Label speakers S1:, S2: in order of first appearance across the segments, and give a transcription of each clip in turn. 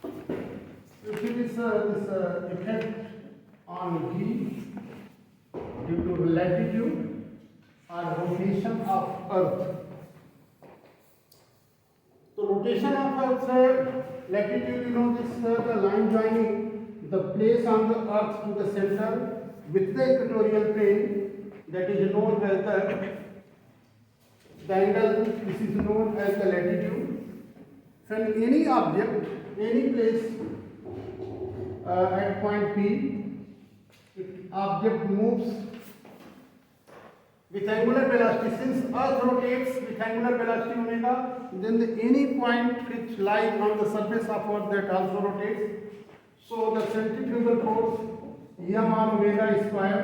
S1: If it is this effect on V due to latitude or rotation of Earth. So rotation of Earth's latitude, you know, this the line joining the place on the Earth to the center with the equatorial plane, that is known as the angle. This is known as the latitude. When any object, any place at point P, object moves with angular velocity. Since Earth rotates with angular velocity omega, then any point which lies on the surface of Earth that also rotates. So the centrifugal force m r omega square,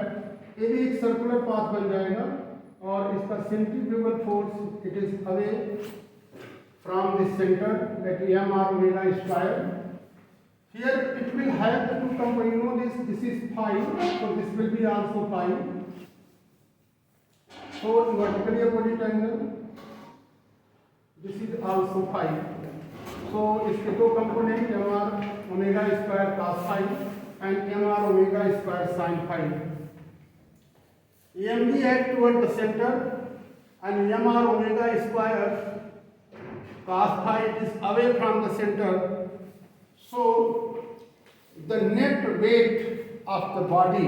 S1: ये भी एक circular path बन जाएगा और इसका centrifugal force it is away from the centre, that m r omega square. Here it will have the two components. You know this is phi, so this will be also phi. So vertically opposite angle, this is also phi. So इसके दो component m r omega square cos phi and m r omega square sin phi. mg at toward the center and m r omega square cos phi is away from the center. So the net weight of the body,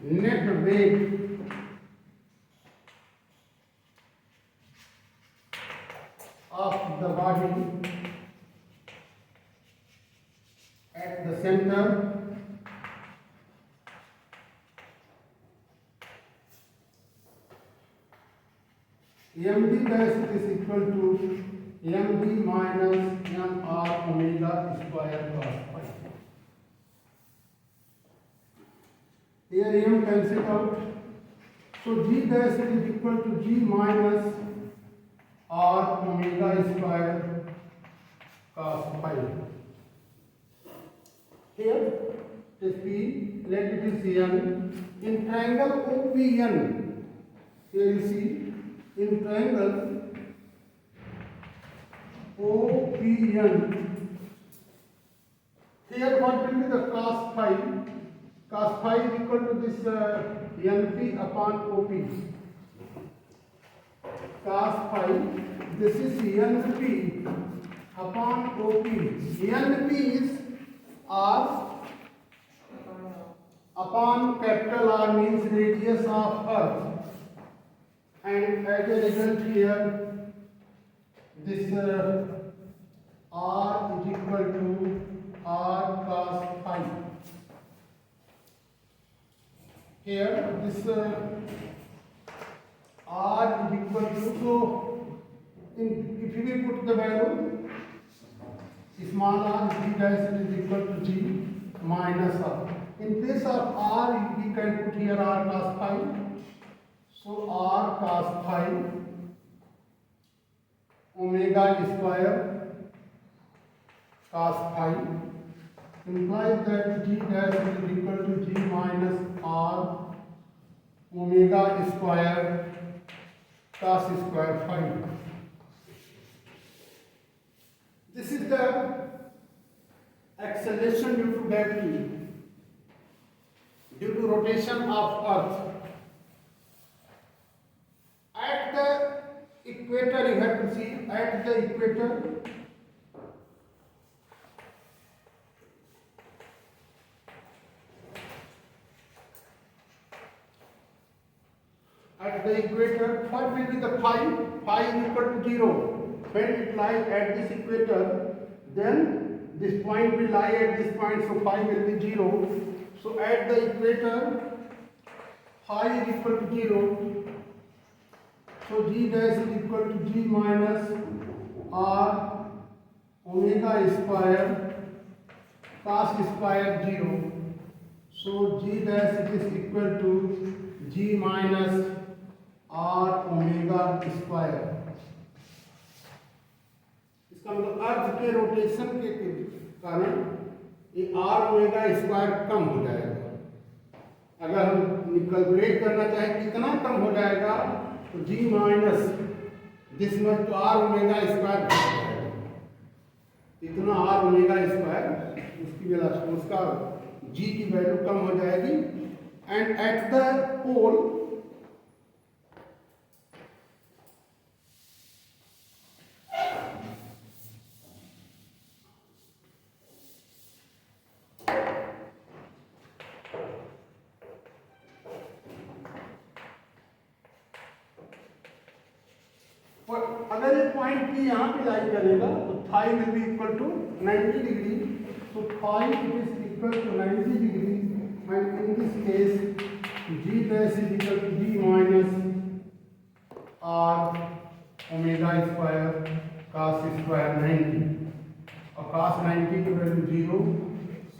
S1: net weight of the body at the center mg dash is equal to mg minus m r omega square cos phi. Here m cancel out, so g dash is equal to g minus r omega square cos phi. Here is p, let it is n. In triangle OPN, here you see, in triangle OPN, here what will be the cos phi? Cos phi is equal to this np upon OP. Cos phi, this is np upon OP. np is r upon capital R, means radius of Earth, and as a result here this r is equal to r cos phi. Here this r is equal to, so if we put the value small r, g dash is equal to g minus r. In place of r we can put here r cos phi. So r cos phi omega square cos phi implies that g dash is equal to g minus r omega square cos square phi. This is the acceleration due to gravity, due to rotation of Earth. At the equator, you have to see, at the equator, what will be the phi? Phi is equal to 0. When it lies at this equator, then this point will lie at this point, so phi will be 0. So at the equator, phi is equal to 0. So g dash is equal to g minus r omega square cos square 0. So g dash is equal to g minus r omega square. इसका मतलब अर्थ के rotation के कारण ये r omega square कम हो जाएगा. अगर हम कैलकुलेट करना चाहें कितना कम हो जाएगा, तो g माइनस दिस मच तो r ओमेगा स्क्वायर घट जाएगा. इतना r ओमेगा स्क्वायर उसकी वेलोसिटी उसका जी की वैल्यू कम हो जाएगी एंड एट द पोल अगर ये पॉइंट P यहाँ पे लाई करेगा तो phi will be equal to 90 degree, तो phi it is equal to 90 degree and in this case G dash is equal to G minus R omega square cos square 90 और cos 90 की value 0,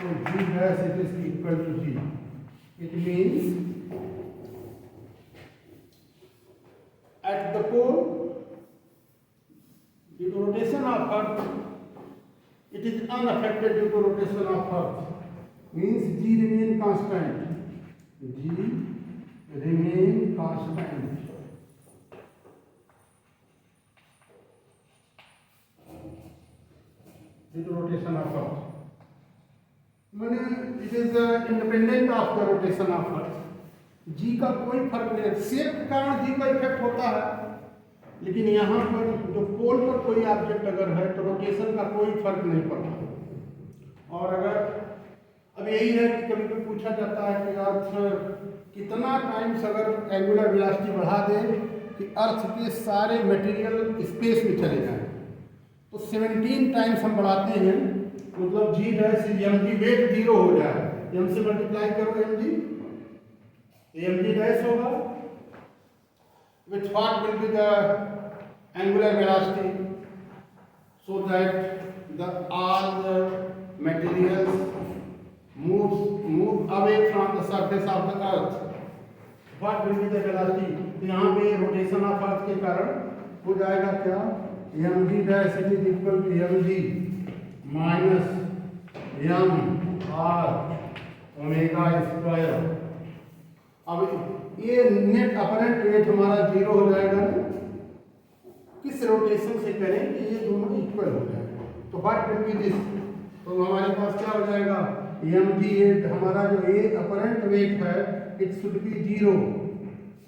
S1: so G dash it is equal to G. It means at the pole due to rotation of earth it is unaffected due to rotation of earth, means G remain constant, G remain constant due to rotation of earth. माने it is independent of the rotation of earth. G का कोई फर्क नहीं है, shape के कारण G का effect होता है, लेकिन यहाँ पर जो पोल पर कोई ऑब्जेक्ट अगर है तो रोटेशन का कोई फर्क नहीं पड़ता. और अगर अब यही है कि कभी कभी पूछा जाता है कि अर्थ कितना टाइम्स अगर एंगुलर वेलोसिटी बढ़ा दे कि अर्थ के सारे मटेरियल स्पेस में चले जाएं, तो 17 टाइम्स हम बढ़ाते हैं, मतलब जी डैश mg वेट 0 हो जाए, m से मल्टीप्लाई करो mg डैश होगा with what will be the angular velocity, so that all the materials move away from the surface of the earth. What will be the velocity? तो यहाँ पे rotation of अर्थ के कारण हो जाएगा क्या, mg dash it is equal to mg minus m r omega square. अब ये नेट अपरेंट वेट हमारा 0 हो जाएगा ना, किस रोटेशन से करें कि ये दोनों इक्वल हो जाएगा, तो व्हाट विल बी दिस, तो हमारे पास क्या हो जाएगा mg हमारा जो ये अपरेंट वेट है it should be 0,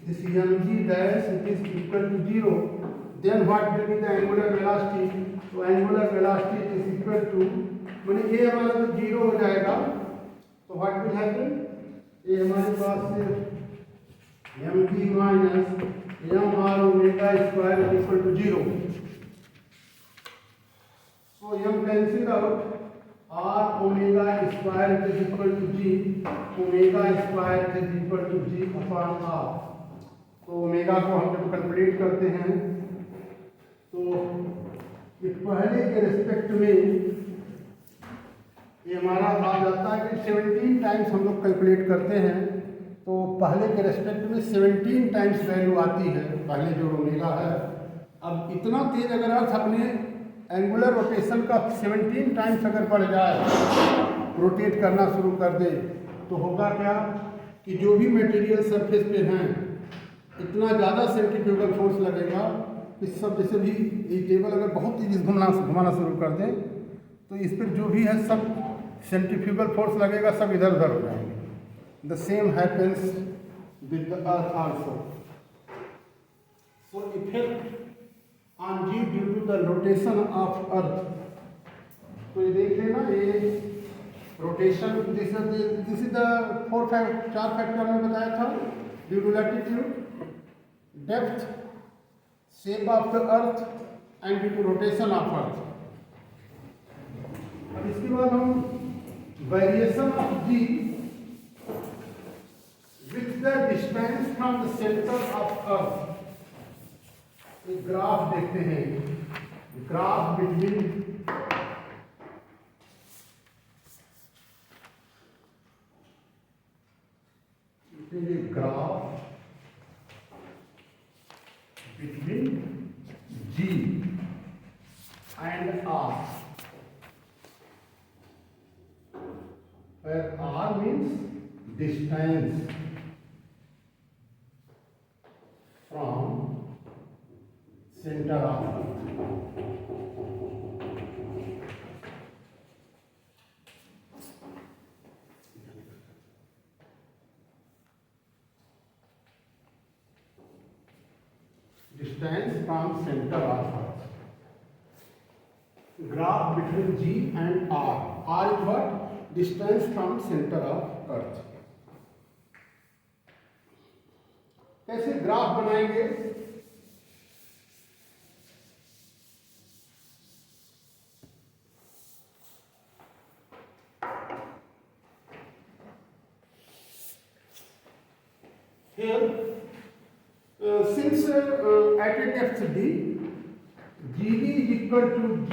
S1: this mg dash it is equal to 0, then what will be the angular velocity, तो angular velocity it is equal to, माने ये हमारा जो 0 हो जाएगा, तो व्हाट विल हैपन, ये हमारे पास सिर्फ mg minus mr omega square is equal to 0. So m cancel out, r omega square is equal to g, omega square is equal to g upon r. तो ओमेगा को हम जब calculate करते हैं तो ये पहले के रिस्पेक्ट में ये हमारा आ जाता है कि 17 टाइम्स हम लोग कैलकुलेट करते हैं, तो पहले के रेस्पेक्ट में 17 टाइम्स वैल्यू आती है पहले जो ओमेगा है. अब इतना तेज अगर अर्थ अपने एंगुलर रोटेशन का 17 टाइम्स अगर बढ़ जाए, रोटेट करना शुरू कर दे, तो होगा क्या कि जो भी मटेरियल सरफेस पे हैं इतना ज़्यादा सेंट्रीफ्यूगल फोर्स लगेगा कि सब, जैसे भी ये टेबल अगर बहुत तेजी से घुमाना शुरू कर दे तो इस पर जो भी है सब सेंट्रीफ्यूगल फोर्स लगेगा, सब इधर उधर हो जाएंगे. The same happens with the earth also. So effect on G due to the rotation of earth. तो ये देख लेना, ये rotation this is the 4 factor में बताया था, due to latitude, depth, shape of the earth and due to rotation of earth. अब इसके बाद हम variation of G with the distance from the center of earth, एक ग्राफ देखते हैं, graph between graph between G and R, where R means distance from center of earth. distance from center of Earth. Graph between G and R. R is what? Distance from center of Earth. कैसे graph बनाएंगे? Here, since at a depth D, GD is equal to G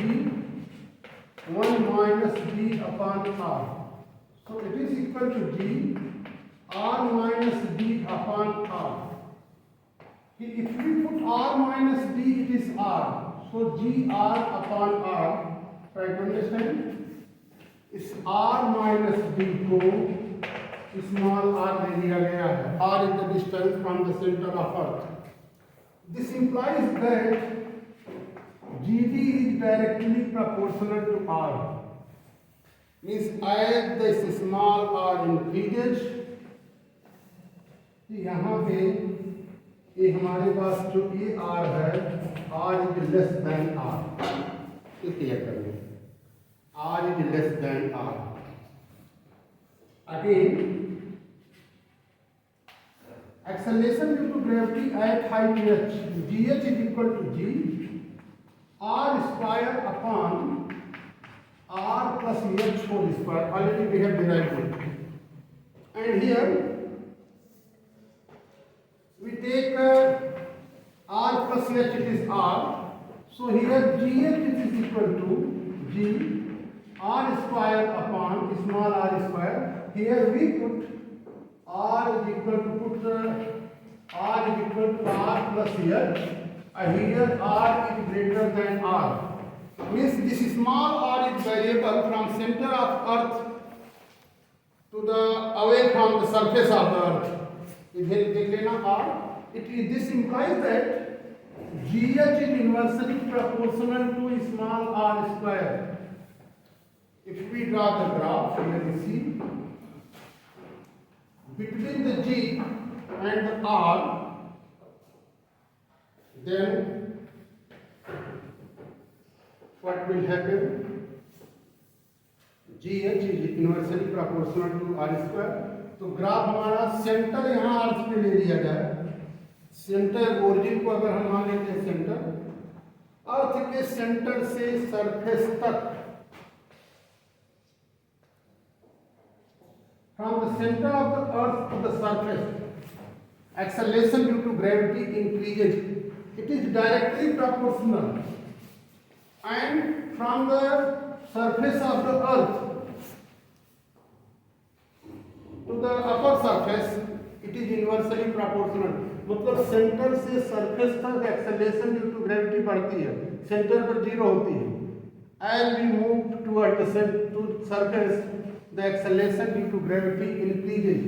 S1: 1 minus D upon R. So it is equal to G R minus D upon R. If we put R minus D, it is R. So G R upon R. Try to understand? इस R minus D को small r ले लिया गया है. R is the distance from the center of Earth. This implies that GD is directly proportional to R. Means as this small r increases, यहाँ पे ये हमारे पास जो ये R है, R is less than R. ये क्लियर करेंगे. R is less than R. Again, acceleration due to gravity at height h, gh is equal to g r square upon r plus h whole square. Already we have derived it. And here we take r plus h, it is r. So here gh is equal to g r square upon small r square. Here we put r is equal to r is equal to r plus h. Here r is greater than r. Means this small r is variable from center of Earth to the away from the surface of the Earth. इधर देख लेना r. This implies that gh is inversely proportional to small r square. If we draw the graph, here we see between the G and the R, then what will happen? GH is inversely proportional to R square. तो graph हमारा centre यहाँ अर्थ पे ले लिया जाए. Centre origin को अगर हम मान लेते हैं सेंटर, अर्थ के सेंटर से सरफेस तक, from the center of the earth to the surface, acceleration due to gravity increases. It is directly proportional. And from the surface of the earth to the upper surface, it is inversely proportional. मतलब centre से surface तक acceleration due to gravity बढ़ती है, centre पर zero होती है. As we move toward the surface, the acceleration due to gravity increases,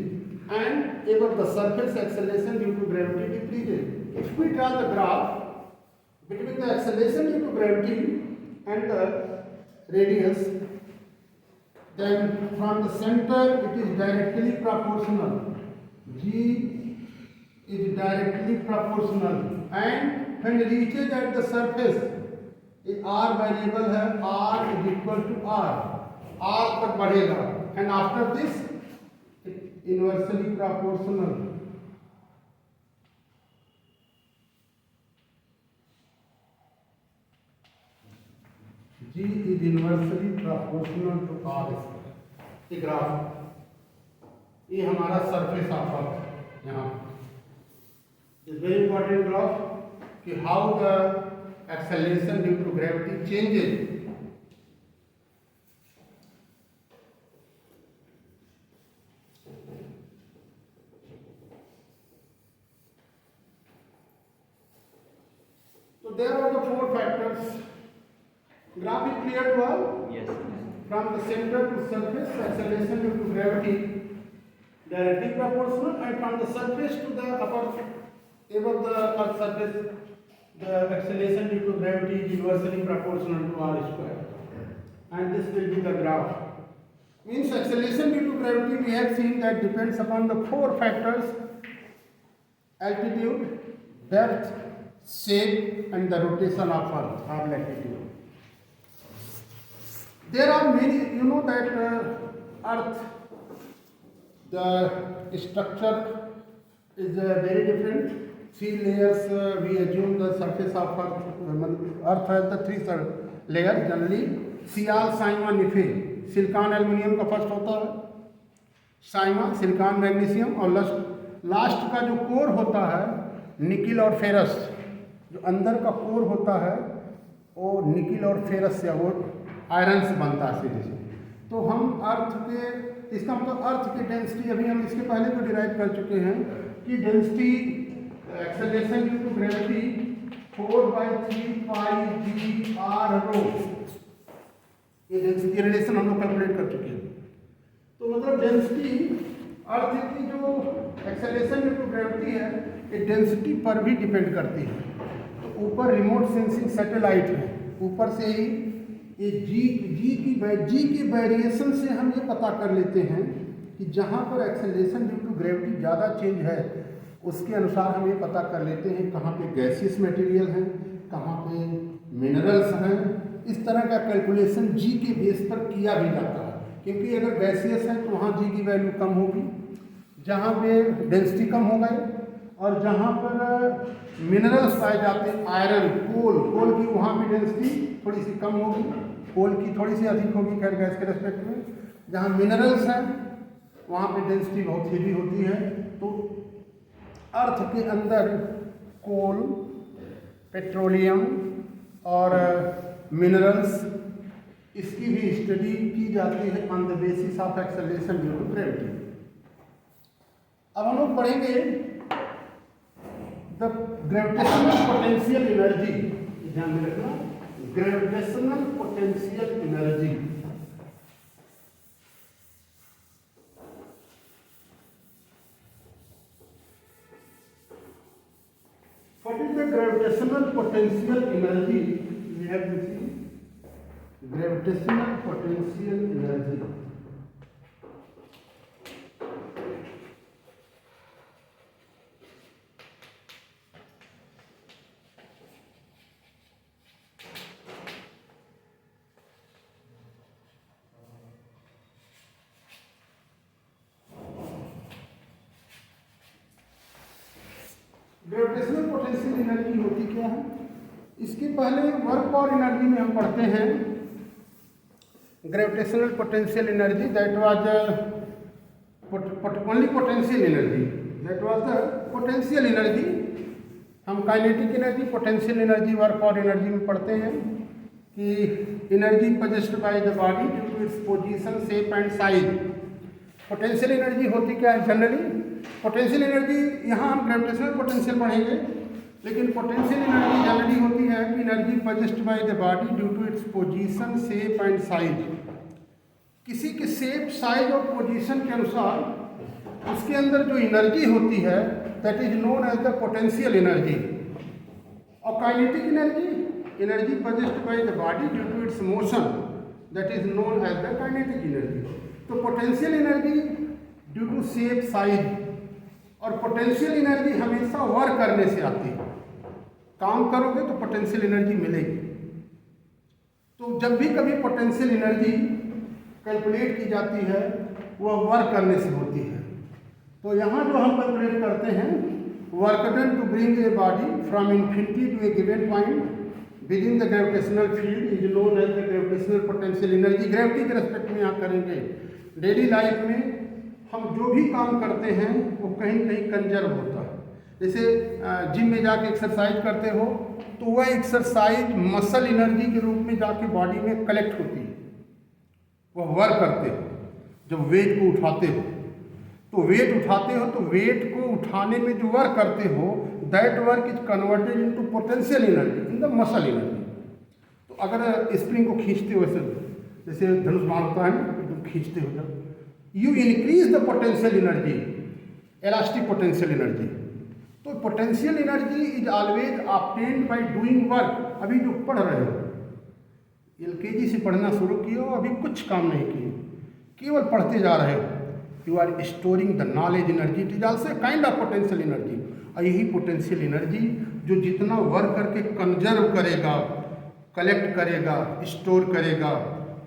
S1: and above the surface acceleration due to gravity decreases. If we draw the graph between the acceleration due to gravity and the radius, then from the center it is directly proportional. G is directly proportional, and when it reaches at the surface, r variable है, r is equal to r. R तक बढ़ेगा, and after this it inversely proportional. G is inversely proportional to R square. ये graph, ये हमारा surface of earth यहाँ. It's very important graph कि how the acceleration due to gravity changes. There are the four factors. Graph is clear to all?
S2: Yes.
S1: From the center to surface, acceleration due to gravity directly proportional, and from the surface to the upper, above the earth surface, the acceleration due to gravity is inversely proportional to r square. And this will be the graph. Means acceleration due to gravity, we have seen that depends upon the four factors: altitude, depth, shape and the rotation of Earth or latitude. There are many, you know that Earth, the structure is very different. Three layers, we assume the surface of Earth has the three layers generally. Sial, Saima, Nife. Silicon aluminium का first होता है, Saima silicon magnesium, और last का जो core होता है nickel और ferrous. जो अंदर का कोर होता है वो निकिल और फेरस से, वो आयरन से बनता है सीधे से। तो हम अर्थ के, इसका मतलब अर्थ की डेंसिटी अभी हम इसके पहले तो डिराइव कर चुके हैं कि density acceleration due to gravity 4/3 pi g r rho, ये डेंसिटी रिलेशन हम लोग कैलकुलेट कर चुके हैं। तो मतलब डेंसिटी अर्थ की जो एक्सेलरेशन ड्यू टू ग्रेविटी है ये डेंसिटी पर भी डिपेंड करती है। तो ऊपर रिमोट सेंसिंग सैटेलाइट है, ऊपर से ही ये जी की वेरिएशन से हम ये पता कर लेते हैं कि जहाँ पर एक्सेलरेशन ड्यू टू ग्रेविटी ज़्यादा चेंज है उसके अनुसार हम ये पता कर लेते हैं कहाँ पे गैसियस मटेरियल हैं, कहाँ पे मिनरल्स हैं। इस तरह का कैलकुलेशन जी के बेस पर किया भी जाता है, क्योंकि अगर गैसियस है तो वहाँ जी की वैल्यू कम होगी, जहाँ पे डेंसिटी कम हो गई, और जहाँ पर मिनरल्स पाए जाते हैं आयरन, कोल की वहाँ पे डेंसिटी थोड़ी सी कम होगी, कोल की थोड़ी सी अधिक होगी खैर गैस के रेस्पेक्ट में। जहाँ मिनरल्स हैं वहाँ पे डेंसिटी बहुत हेवी होती है। तो अर्थ के अंदर कोल, पेट्रोलियम और मिनरल्स, इसकी भी स्टडी की जाती है on the basis of acceleration due to gravity. अब हम लोग पढ़ेंगे द ग्रेविटेशनल पोटेंशियल एनर्जी, ध्यान में रखना, gravitational potential energy. What is the gravitational potential energy? We have to see gravitational potential energy. Gravitational potential energy होती क्या है? इसके पहले वर्क और एनर्जी में हम पढ़ते हैं gravitational potential energy, that was only potential energy, that was the potential energy. हम kinetic energy, potential energy, work और एनर्जी में पढ़ते हैं कि energy possessed by the body due to its position, shape and size. Potential energy होती क्या है generally? Potential energy, यहाँ हम ग्रेविटेशनल पोटेंशियल पढ़ेंगे, लेकिन पोटेंशियल एनर्जी जनरली होती है कि energy possessed by the body due to its position, shape and size. किसी के शेप, साइज और पोजीशन के अनुसार उसके अंदर जो एनर्जी होती है that is known as the potential energy. और kinetic energy, energy possessed by the body due to its motion, that is known as the kinetic energy. तो potential energy due to shape, size, और potential energy हमेशा work करने से आती है। काम करोगे तो पोटेंशियल एनर्जी मिलेगी। तो जब भी कभी पोटेंशियल एनर्जी कैलकुलेट की जाती है वह वर्क करने से होती है। तो यहाँ जो हम कैलकुलेट करते हैं, work done to bring a body from infinity to a given point with in the gravitational field is known as the gravitational potential energy. Gravity के रेस्पेक्ट में यहाँ करेंगे। डेली लाइफ में हम जो भी काम करते हैं वो कहीं न कहीं कंजर्व होता है। जैसे जिम में जाके एक्सरसाइज करते हो तो वह एक्सरसाइज मसल एनर्जी के रूप में जाके बॉडी में कलेक्ट होती है, वह वर्क करते हो। जब वेट को उठाते हो तो वेट को उठाने में जो वर्क करते हो that work is converted into potential energy in the muscle energy. तो अगर स्प्रिंग को खींचते हो, जैसे धनुष बाण होता है ना, तो खींचते हो जब, you increase the potential energy, elastic potential energy। तो potential energy is always obtained by doing work। अभी जो पढ़ रहे हो, LKG से पढ़ना शुरू किए हो, अभी कुछ काम नहीं किए, केवल पढ़ते जा रहे हो, you are storing the knowledge energy, it is also a kind of potential energy। और यही पोटेंशियल एनर्जी जो जितना वर्क करके कंजर्व करेगा, कलेक्ट करेगा, स्टोर करेगा,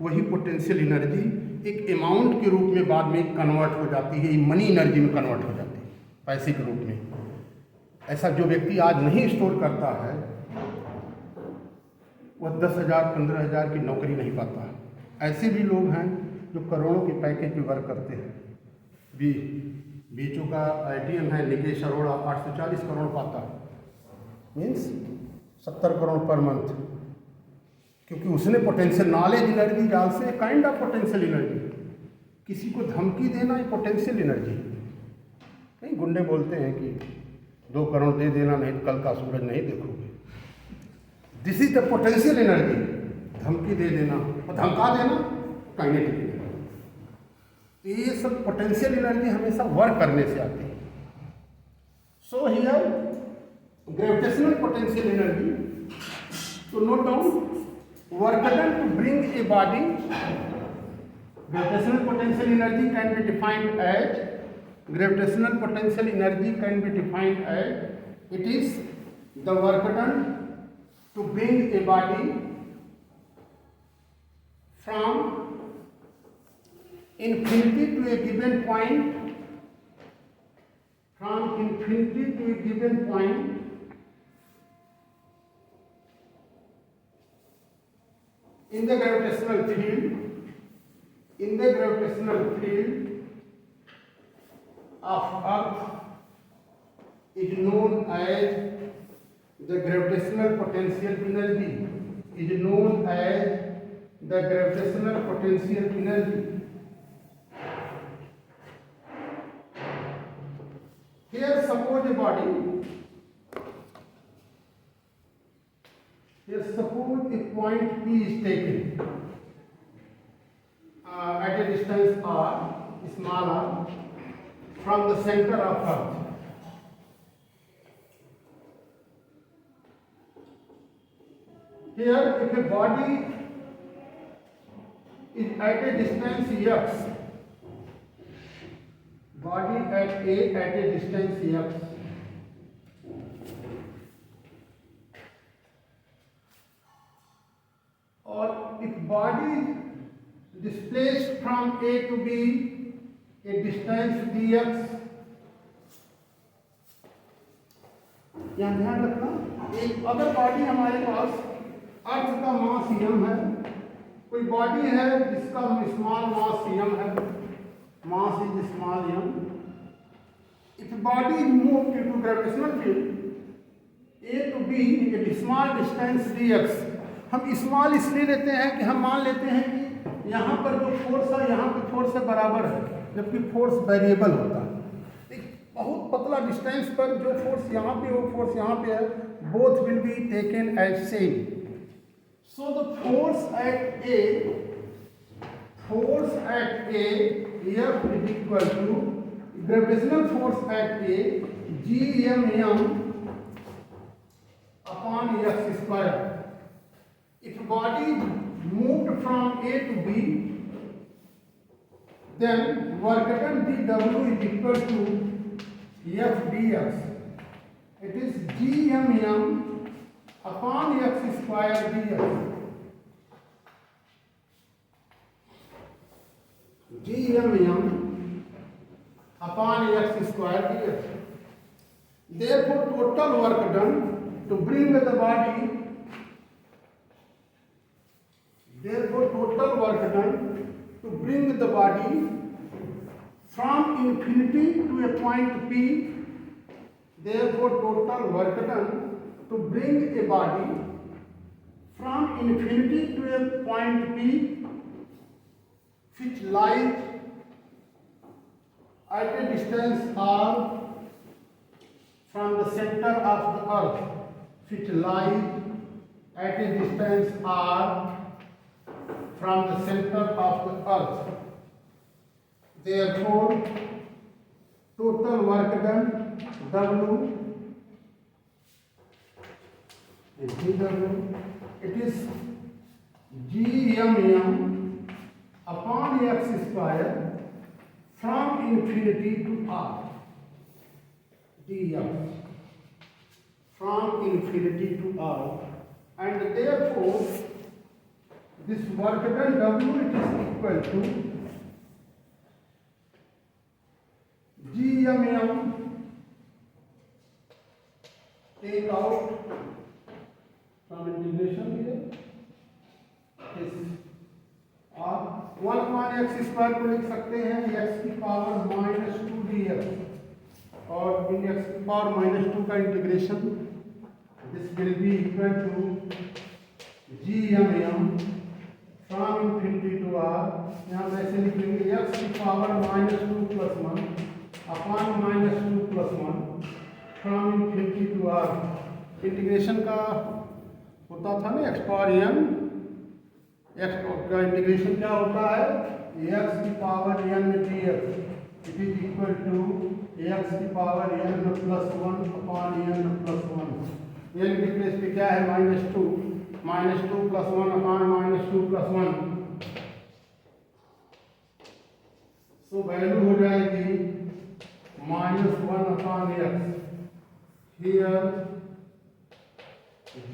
S1: वही पोटेंशियल एनर्जी एक अमाउंट के रूप में बाद में कन्वर्ट हो जाती है, मनी एनर्जी में कन्वर्ट हो जाती है, पैसे के रूप में। ऐसा जो व्यक्ति आज नहीं स्टोर करता है वह 10,000 15,000 की नौकरी नहीं पाता है। ऐसे भी लोग हैं जो करोड़ों के पैकेज पे वर्क करते हैं। बीचू का ITM है निकेश अरोड़ा, 840 करोड़ पाता है, मीन्स 70 करोड़ पर मंथ, क्योंकि उसने पोटेंशियल नॉलेज एनर्जी डाल से काइंड ऑफ पोटेंशियल एनर्जी। किसी को धमकी देना ये पोटेंशियल एनर्जी। कई गुंडे बोलते हैं कि 2 करोड़ दे देना नहीं तो कल का सूरज नहीं देखोगे। This is the potential energy. धमकी दे देना और धमका देना काइनेटिक एनर्जी। तो ये सब पोटेंशियल एनर्जी हमेशा वर्क करने से आती है। So here gravitational potential energy, तो note down work done to bring a body. Gravitational potential energy can be defined as it is the work done to bring a body from infinity to a given point, in the gravitational field of Earth is known as the gravitational potential energy. Here suppose a body, suppose a point P is taken at a distance r, small r, from the center of Earth. Here, if a body is at a distance x, or if body is displaced from A to B a distance dx, यहाँ ध्यान रखना, एक अगर body हमारे पास अर्थ का मास m है, कोई body है जिसका स्मॉल मास m है, mass is small m, if body is moved due to gravitational field A to B a small distance dx, हम स्मॉल इसलिए लेते हैं कि हम मान लेते हैं कि यहाँ पर जो फोर्स है यहाँ पे फोर्स से बराबर है, जबकि फोर्स वेरिएबल होता है। एक बहुत पतला डिस्टेंस पर जो फोर्स यहाँ पे वो फोर्स यहाँ पे है, both will be taken as same. So the force at A F is equal to gravitational force at A Gmm upon x square. If body moved from A to B, then work done dW is equal to F dx. It is Gmm upon x square dx. Gmm upon x square dx. Therefore, total work done to bring the body from infinity to a point P. Therefore, total work done to bring a body from infinity to a point P, which lies at a distance r from the center of the earth, which lies at a distance r from the center of the earth. Therefore, total work done W is dW. It is Gmm upon x square from infinity to r dx. from infinity to r, and therefore this work done W it is equal to GMM, take out from integration here is आप 1 upon x square को लिख सकते हैं x की power -2 dx, और इन x की power -2 का integration this will be equal to GMM from infinity to r, यहाँ पे ऐसे लिख लेंगे x की power -2 + 1 upon -2 + 1 from infinity to r। Integration का होता था ना x पावर n, x का इंटीग्रेशन क्या होता है x की power n dx it is equal to x की power n + 1 upon n + 1। n की प्लेस पे क्या है -2 + 1 अपॉन -2 + 1, सो वैल्यू हो जाएगी -1 upon x। Here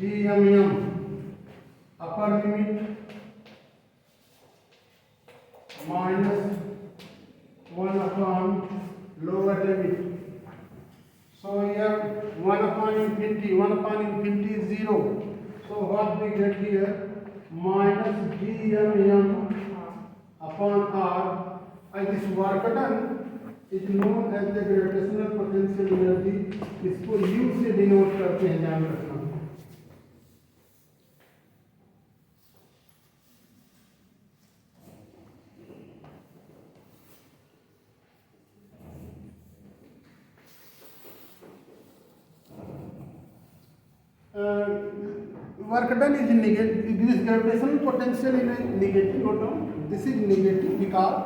S1: GMM upper limit -1 upon lower limit. So here 1 upon infinity is 0. So what we get here minus GMM upon R, and this work done is known as the gravitational potential energy. इसको U से denote करते हैं, ध्यान रखना। Work done is negative. This gravitational potential is negative. Note down. This is negative because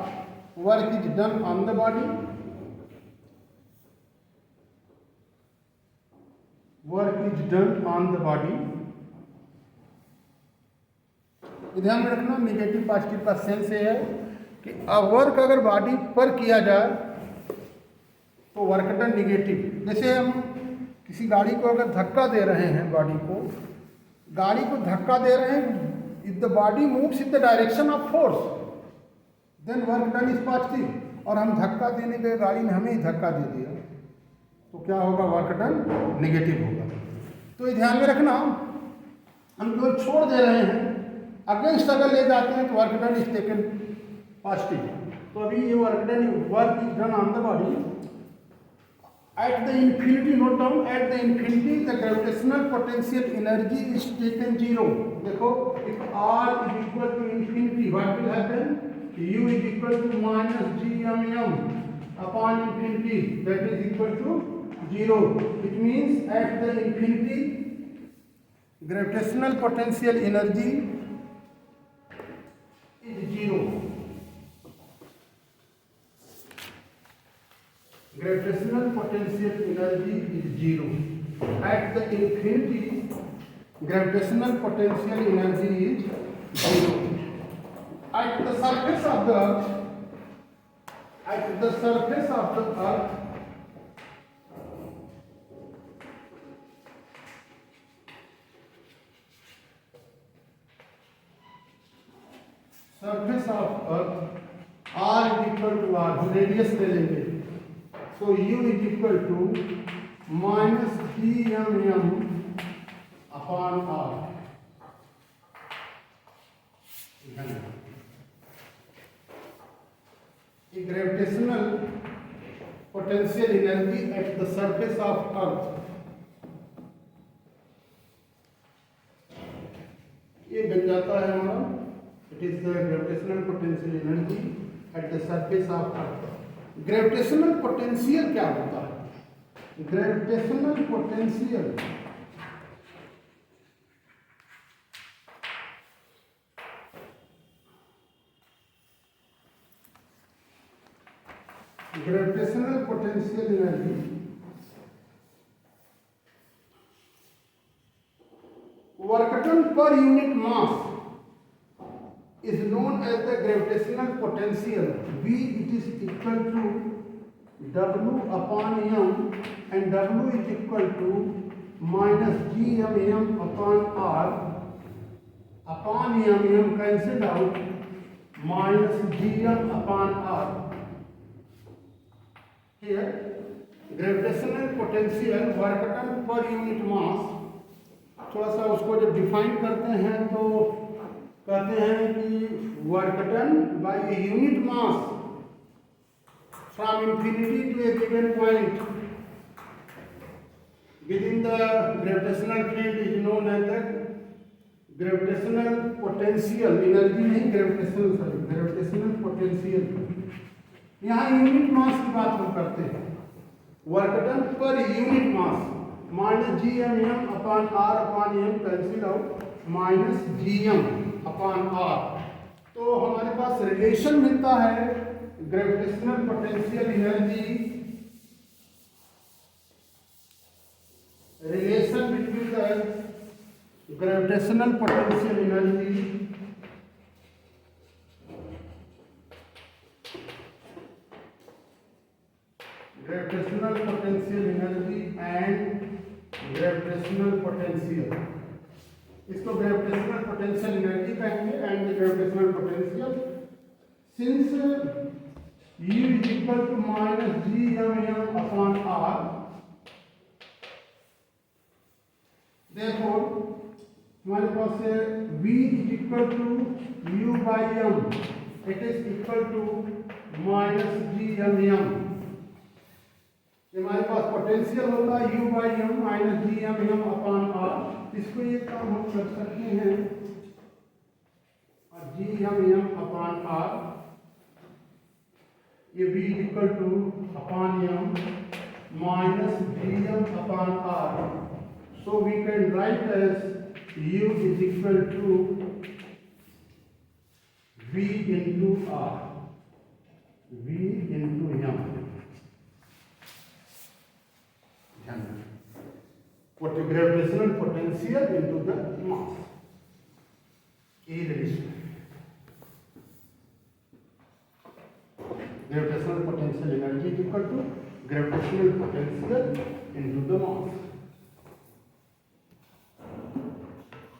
S1: work is done on the body. Work is done on the body. ध्यान में रखना, negative positive का sense ये है कि वर्क अगर body पर किया जाए तो वर्क डन नेगेटिव। जैसे हम किसी गाड़ी को अगर धक्का दे रहे हैं, गाड़ी को धक्का दे रहे हैं, if the body moves in the direction of force then work done is positive. और हम धक्का देने गए, गाड़ी ने हमें ही धक्का दे दिया, तो क्या होगा, वर्क डन नेगेटिव होगा। तो ये ध्यान में रखना, हम केवल छोड़ दे रहे हैं, अगेंस्ट अगर ले जाते हैं तो work done is taken positive. तो अभी ये work is done on the body at the infinity. Note down, at the infinity the gravitational potential energy is taken 0. देखो, if r is equal to infinity, what will happen? U is equal to minus GMM upon infinity, that is equal to 0. It means at the infinity gravitational potential energy is 0. Gravitational potential energy is 0. At the infinity, gravitational potential energy is 0. At the surface of the Earth, R is equal to R, radius ले लेंगे, so U is equal to minus GMM upon R. A gravitational potential energy at the surface of Earth, ये बन जाता है हमारा, it is the gravitational potential energy at the surface of Earth. Gravitational potential क्या होता है? Gravitational potential energy work done per unit mass is known as the gravitational potential. V it is equal to W upon M, and W is equal to minus gmm upon r upon m cancelled out minus gm upon r. Here gravitational potential work done per unit mass, थोड़ा सा उसको जब define करते हैं तो कहते हैं कि work done by a unit mass from infinity to a given point within the gravitational field is known as the gravitational potential energy, नहीं gravitational potential. यहाँ यूनिट मास की बात हम करते हैं, work done per unit mass minus G M M upon R upon M cancel out minus G M upon R. तो हमारे पास रिलेशन मिलता है gravitational potential energy, relation between the gravitational potential energy and gravitational potential. इसको gravitational potential energy कहेंगे and gravitational potential. Since U is equal to minus gmm upon r, therefore हमारे पास है V is equal to U by m, it is equal to minus gmm. हमारे पास potential होता है U by m minus gmm upon r. इसको ये काम हम कर सकते हैं gmm upon r, ये v equal to upon m minus gm upon r. So we can write as u is equal to v into r, v into m. What is gravitational potential into the mass? A relation. Gravitational potential energy is equal to gravitational potential into the mass.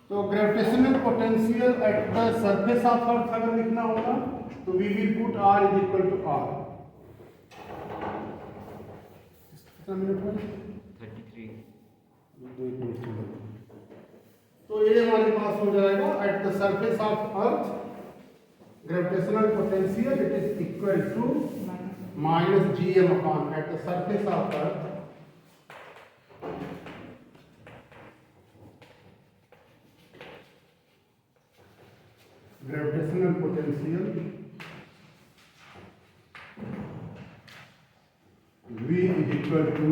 S1: तो gravitational potential at the surface of Earth अगर लिखना होगा तो we will put R is equal to R. कितना minute में?
S2: 33.
S1: तो ये हमारे पास हो जाएगा at the surface of Earth gravitational potential it is equal to minus gm upon at the surface of Earth gravitational potential V is equal to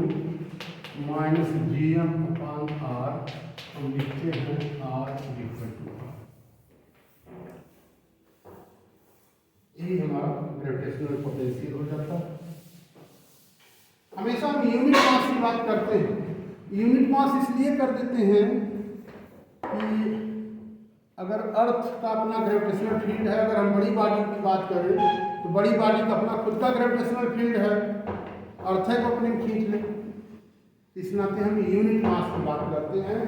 S1: minus gm upon r. हम लिखते हैं r is equal to r. यही हमारा gravitational potential हो जाता है. हमेशा हम यूनिट मास की बात करते हैं. यूनिट मास इसलिए कर देते हैं कि अगर अर्थ का अपना ग्रेविटेशनल फील्ड है, अगर हम बड़ी बॉडी की बात करें तो बड़ी बॉडी का अपना खुद का ग्रेविटेशनल फील्ड है, अर्थ है को अपने खींच ले. इस नाते हम यूनिट मास की बात करते हैं.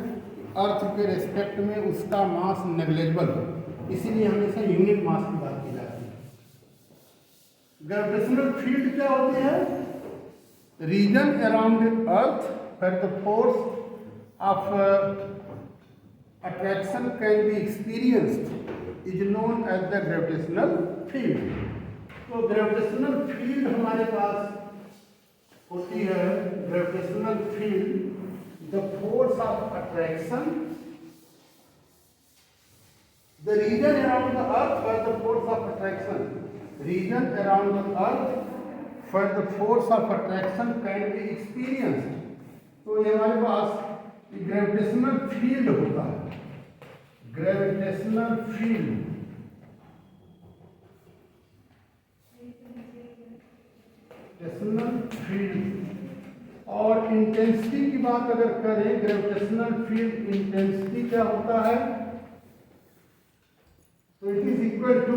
S1: अर्थ के रेस्पेक्ट में उसका मास नेग्लेजिबल हो, इसीलिए हमेशा यूनिट मास की बात की जाती है. ग्रेविटेशनल फील्ड क्या होते हैं? Region around earth where the force of attraction can be experienced is known as the gravitational field. तो ग्रेविटेशनल फील्ड हमारे पास होती है, gravitational field the force of attraction, the region around the earth where the force of attraction, region around the earth where the force of attraction can be experienced. तो ये हमारे पास gravitational field होता है. Gravitational field और intensity की बात अगर करें, ग्रेविटेशनल फील्ड इंटेंसिटी क्या होता है? तो it is equal to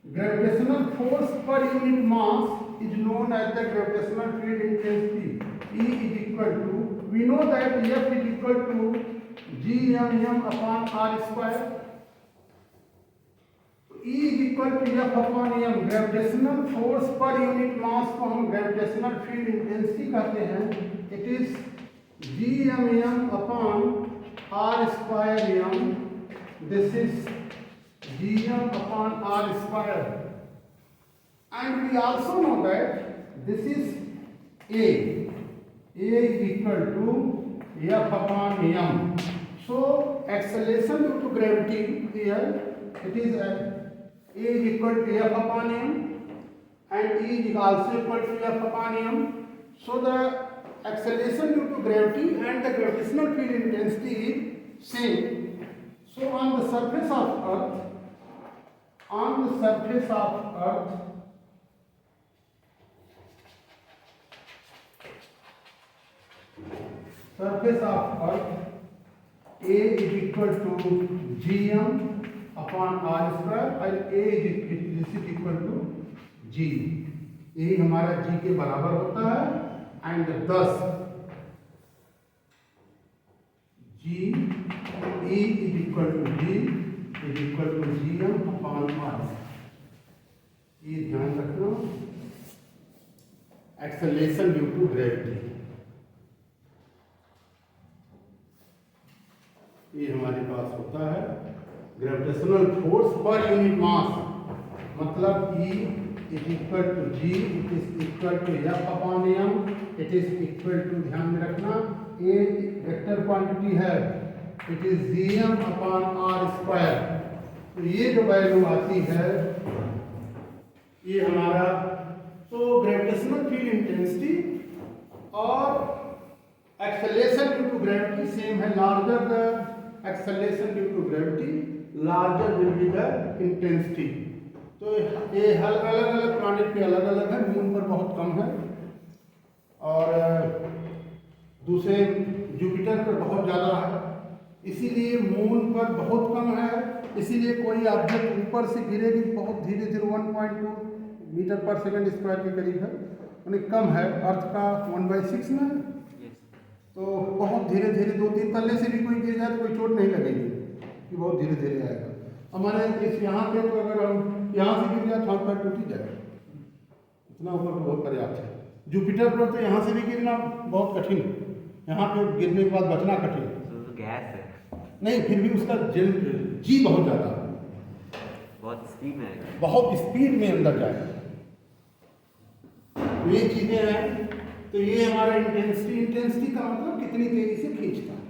S1: gravitational force per unit mass is known as the gravitational field intensity. E is equal to V we know that F is equal to Gmm upon r square. E is equal to F upon m. Gravitational force per unit मास को हम gravitational field intensity कहते हैं. It is Gmm upon r square m. This is Gm upon r square. And we also know that this is A. A is equal to F upon m. So acceleration due to gravity here, it is A is equal to F upon m and E is also equal to F upon m. So the acceleration due to gravity and the gravitational field intensity is same. So on the surface of Earth, A is equal to Gm upon r square और A is equal to G. A हमारा G के बराबर होता है and thus G E is equal to G is equal to Gm upon r. ये ध्यान रखना, acceleration due to gravity. ये हमारे पास होता है gravitational force per unit mass, मतलब E is equal to G, it is equal to F upon m, it is equal to, ध्यान में रखना, A वेक्टर क्वांटिटी है, it is Gm upon r square. तो ये जो वैल्यू आती है ये हमारा, तो ग्रेविटेशनल फील्ड इंटेंसिटी और acceleration due to gravity same है. Larger the acceleration due to gravity, larger will be the intensity. तो ये अलग अलग प्लैनेट पे अलग अलग है. मून पर बहुत कम है और दूसरे जुपिटर पर बहुत ज़्यादा है, इसीलिए मून पर बहुत कम है. इसीलिए कोई ऑब्जेक्ट ऊपर से गिरेगी बहुत धीरे धीरे 1.2 मीटर पर सेकंड स्क्वायर के करीब है, यानी कम है. अर्थ का 1/6 में है, तो बहुत धीरे धीरे 2-3 तल्ले से भी कोई गिर जाए तो कोई चोट नहीं लगेगी, कि बहुत धीरे धीरे आएगा. हमारे इस यहाँ पे तो अगर हम यहाँ से गिर जाए तो हाथ पैर टूट ही जाएगा, इतना ऊपर तो बहुत पर्याप्त है. जुपिटर पर तो यहाँ से भी गिरना बहुत कठिन है, यहाँ पे गिरने के बाद बचना कठिन है. तो गैस है नहीं, फिर भी उसका जी बहुत ज़्यादा है, बहुत स्पीड में अंदर जाएगा. ये चीज़ें हैं. तो ये हमारा इंटेंसिटी का मतलब कितनी तेजी से खींचता है.